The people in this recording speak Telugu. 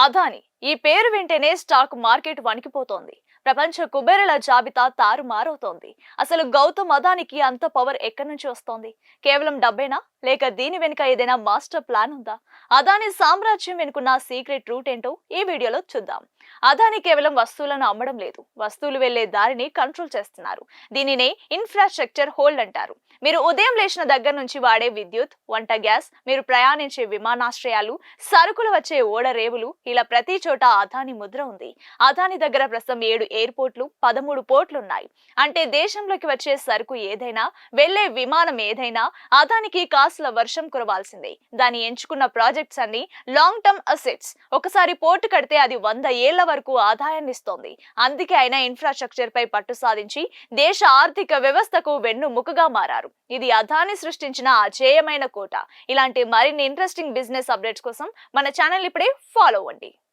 అదాని ఈ పేరు వింటేనే స్టాక్ మార్కెట్ వణికిపోతోంది. ప్రపంచ కుబేరుల జాబితా తారుమారవుతోంది. అసలు గౌతమ్ అదానికి అంత పవర్ ఎక్కడి నుంచి వస్తోంది? కేవలం డబ్బేనా, లేక దీని వెనుక ఏదైనా మాస్టర్ ప్లాన్ ఉందా? అదాని సామ్రాజ్యం వెనుకున్న సీక్రెట్ రూట్ ఏంటో ఈ వీడియోలో చూద్దాం. అదాని కేవలం వస్తువులను అమ్మడం లేదు, వస్తువులు వెళ్లే దారిని కంట్రోల్ చేస్తున్నారు. దీనినే ఇన్ఫ్రాస్ట్రక్చర్ హోల్డ్ అంటారు. మీరు ఉదయం లేచిన దగ్గర నుంచి వాడే విద్యుత్, వంట గ్యాస్, మీరు ప్రయాణించే విమానాశ్రయాలు, సరుకులు వచ్చే ఓడరేవులు, ఇలా ప్రతి చోట అదాని ముద్ర ఉంది. అదాని దగ్గర ప్రస్తుతం 7 ఎయిర్పోర్ట్లు, 13 పోర్ట్లు ఉన్నాయి. అంటే దేశంలోకి వచ్చే సరుకు ఏదైనా, వెళ్లే విమానం ఏదైనా అదానికి కాసుల వర్షం కురవాల్సిందే. దాన్ని ఎంచుకున్న ప్రాజెక్ట్స్ అన్ని లాంగ్ టర్మ్ అసెట్స్. ఒకసారి పోర్టు కడితే అది 100 ఏళ్ల వరకు ఆదాయాన్ని ఇస్తోంది. అందుకే ఆయన ఇన్ఫ్రాస్ట్రక్చర్ పై పట్టు సాధించి దేశ ఆర్థిక వ్యవస్థకు వెన్నుముకగా మారారు. ఇది అదాని సృష్టించిన అజేయమైన కోట. ఇలాంటి మరిన్ని ఇంట్రెస్టింగ్ బిజినెస్ అప్డేట్స్ కోసం మన ఛానల్ ఇప్పుడే ఫాలో అవ్వండి.